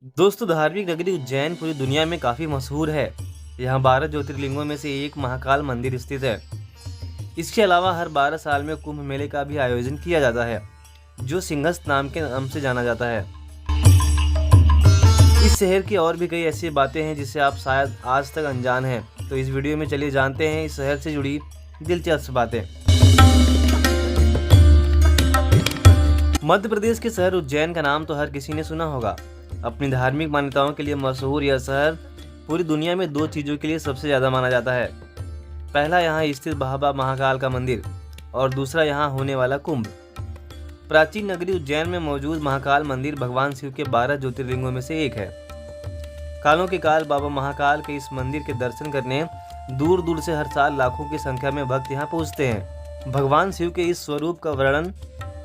दोस्तों, धार्मिक नगरी उज्जैन पूरी दुनिया में काफ़ी मशहूर है। यहाँ 12 ज्योतिर्लिंगों में से एक महाकाल मंदिर स्थित है। इसके अलावा हर 12 साल में कुंभ मेले का भी आयोजन किया जाता है, जो सिंहस्थ नाम के नाम से जाना जाता है। इस शहर की और भी कई ऐसी बातें हैं जिससे आप शायद आज तक अनजान हैं। तो इस वीडियो में चलिए जानते हैं इस शहर से जुड़ी दिलचस्प बातें। मध्य प्रदेश के शहर उज्जैन का नाम तो हर किसी ने सुना होगा। अपनी धार्मिक मान्यताओं के लिए मशहूर यह शहर पूरी दुनिया में दो चीज़ों के लिए सबसे ज़्यादा माना जाता है। पहला, यहाँ स्थित बाबा महाकाल का मंदिर, और दूसरा यहाँ होने वाला कुंभ। प्राचीन नगरी उज्जैन में मौजूद महाकाल मंदिर भगवान शिव के 12 ज्योतिर्लिंगों में से एक है। कालों के काल बाबा महाकाल के इस मंदिर के दर्शन करने दूर दूर से हर साल लाखों की संख्या में भक्त यहाँ पहुँचते हैं। भगवान शिव के इस स्वरूप का वर्णन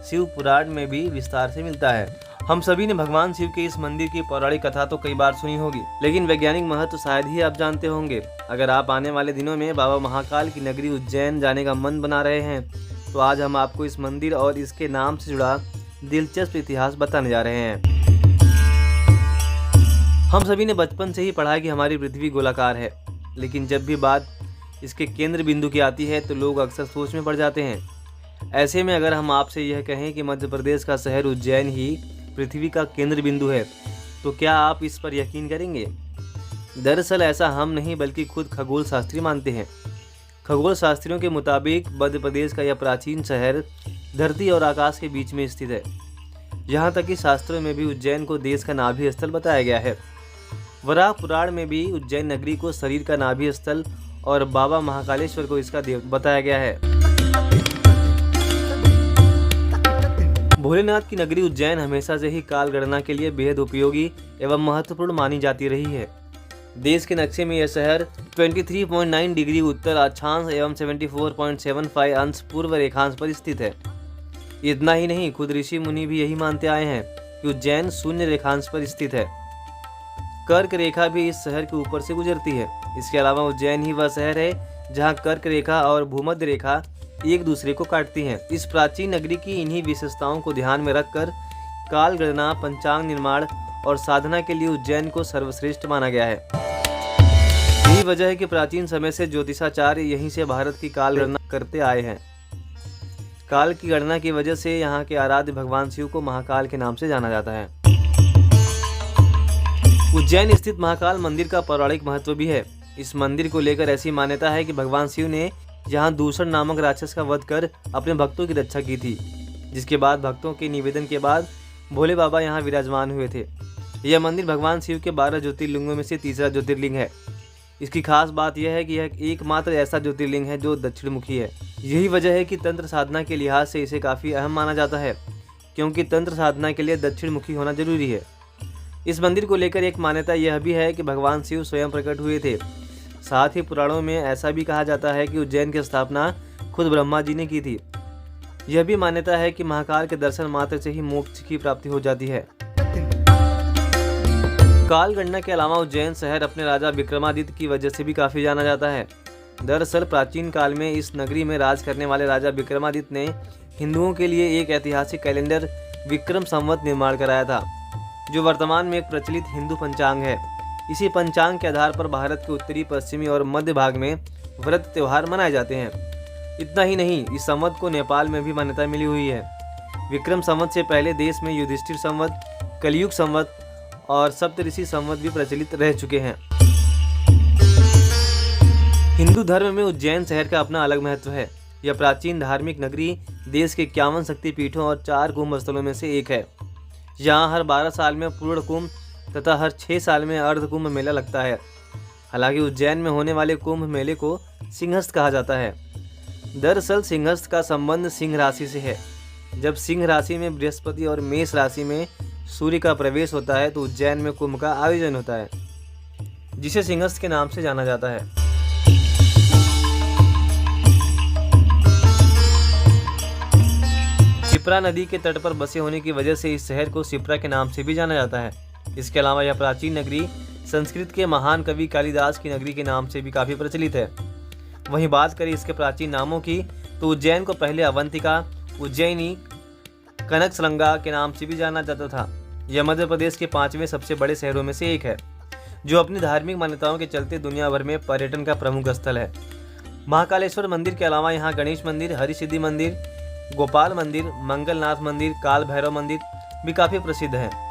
शिव पुराण में भी विस्तार से मिलता है। हम सभी ने भगवान शिव के इस मंदिर की पौराणिक कथा तो कई बार सुनी होगी, लेकिन वैज्ञानिक महत्व शायद ही आप जानते होंगे। अगर आप आने वाले दिनों में बाबा महाकाल की नगरी उज्जैन जाने का मन बना रहे हैं, तो आज हम आपको इस मंदिर और इसके नाम से जुड़ा दिलचस्प इतिहास बताने जा रहे हैं। हम सभी ने बचपन से ही पढ़ा है कि हमारी पृथ्वी गोलाकार है, लेकिन जब भी बात इसके केंद्र बिंदु की आती है तो लोग अक्सर सोच में पड़ जाते हैं। ऐसे में अगर हम आपसे यह कहें कि मध्य प्रदेश का शहर उज्जैन ही पृथ्वी का केंद्र बिंदु है, तो क्या आप इस पर यकीन करेंगे? दरअसल ऐसा हम नहीं बल्कि खुद खगोल शास्त्री मानते हैं। खगोल शास्त्रियों के मुताबिक मध्य प्रदेश का यह प्राचीन शहर धरती और आकाश के बीच में स्थित है। यहाँ तक कि शास्त्रों में भी उज्जैन को देश का नाभि स्थल बताया गया है। वराह पुराण में भी उज्जैन नगरी को शरीर का नाभि स्थल और बाबा महाकालेश्वर को इसका देव बताया गया है। भोलेनाथ की नगरी उज्जैन हमेशा से ही काल गणना के लिए बेहद उपयोगी एवं महत्वपूर्ण मानी जाती रही है। देश के नक्शे में यह शहर 23.9 डिग्री उत्तर अक्षांश एवं 74.75 अंश पूर्व रेखांश पर स्थित है। इतना ही नहीं, खुद ऋषि मुनि भी यही मानते आए हैं कि उज्जैन शून्य रेखांश पर स्थित है। कर्क रेखा भी इस शहर के ऊपर से गुजरती है। इसके अलावा उज्जैन ही वह शहर है जहाँ कर्क रेखा और भूमध्य रेखा एक दूसरे को काटती हैं। इस प्राचीन नगरी की इन्हीं विशेषताओं को ध्यान में रखकर काल गणना, पंचांग निर्माण और साधना के लिए उज्जैन को सर्वश्रेष्ठ माना गया है। यही वजह है कि प्राचीन समय से ज्योतिषाचार्य यहीं से भारत की काल गणना करते आए हैं। काल की गणना की वजह से यहाँ के आराध्य भगवान शिव को महाकाल के नाम से जाना जाता है। उज्जैन स्थित महाकाल मंदिर का पौराणिक महत्व भी है। इस मंदिर को लेकर ऐसी मान्यता है कि भगवान शिव ने यहाँ दूषण नामक राक्षस का वध कर अपने भक्तों की रक्षा की थी, जिसके बाद भक्तों के निवेदन के बाद भोले बाबा यहाँ विराजमान हुए थे। यह मंदिर भगवान शिव के 12 ज्योतिर्लिंगों में से तीसरा ज्योतिर्लिंग है। इसकी खास बात यह है कि यह एकमात्र ऐसा ज्योतिर्लिंग है जो दक्षिण मुखी है। यही वजह है कि तंत्र साधना के लिहाज से इसे काफ़ी अहम माना जाता है, क्योंकि तंत्र साधना के लिए दक्षिण मुखी होना जरूरी है। इस मंदिर को लेकर एक मान्यता यह भी है कि भगवान शिव स्वयं प्रकट हुए थे। साथ ही पुराणों में ऐसा भी कहा जाता है कि उज्जैन की स्थापना खुद ब्रह्मा जी ने की थी। यह भी मान्यता है कि महाकाल के दर्शन मात्र से ही मोक्ष की प्राप्ति हो जाती है। काल गणना के अलावा उज्जैन शहर अपने राजा विक्रमादित्य की वजह से भी काफ़ी जाना जाता है। दरअसल प्राचीन काल में इस नगरी में राज करने वाले राजा विक्रमादित्य ने हिंदुओं के लिए एक ऐतिहासिक कैलेंडर विक्रम संवत निर्माण कराया था, जो वर्तमान में एक प्रचलित हिंदू पंचांग है। इसी पंचांग के आधार पर भारत के उत्तरी, पश्चिमी और मध्य भाग में व्रत त्योहार मनाए जाते हैं। इतना ही नहीं, इस संवत को नेपाल में भी मान्यता मिली हुई है। विक्रम संवत से पहले देश में युधिष्ठिर संवत, कलयुग संवत और सप्तऋषि संवत भी प्रचलित रह चुके हैं। हिंदू धर्म में उज्जैन शहर का अपना अलग महत्व है। यह प्राचीन धार्मिक नगरी देश के 51 शक्तिपीठों और 4 कुंभ स्थलों में से एक है। यहाँ हर 12 साल में पूर्ण कुंभ तथा हर 6 साल में अर्ध कुंभ मेला लगता है। हालांकि उज्जैन में होने वाले कुंभ मेले को सिंहस्थ कहा जाता है। दरअसल सिंहस्थ का संबंध सिंह राशि से है। जब सिंह राशि में बृहस्पति और मेष राशि में सूर्य का प्रवेश होता है तो उज्जैन में कुंभ का आयोजन होता है, जिसे सिंहस्थ के नाम से जाना जाता है। शिप्रा नदी के तट पर बसे होने की वजह से इस शहर को शिप्रा के नाम से भी जाना जाता है। इसके अलावा यह प्राचीन नगरी संस्कृत के महान कवि कालिदास की नगरी के नाम से भी काफ़ी प्रचलित है। वहीं बात करें इसके प्राचीन नामों की, तो उज्जैन को पहले अवंतिका, उज्जैनी, कनकसलंगा के नाम से भी जाना जाता था। यह मध्य प्रदेश के 5वें सबसे बड़े शहरों में से एक है, जो अपनी धार्मिक मान्यताओं के चलते दुनिया भर में पर्यटन का प्रमुख स्थल है। महाकालेश्वर मंदिर के अलावा यहाँ गणेश मंदिर, हरिसिद्धि मंदिर, गोपाल मंदिर, मंगलनाथ मंदिर, काल भैरव मंदिर भी काफ़ी प्रसिद्ध हैं।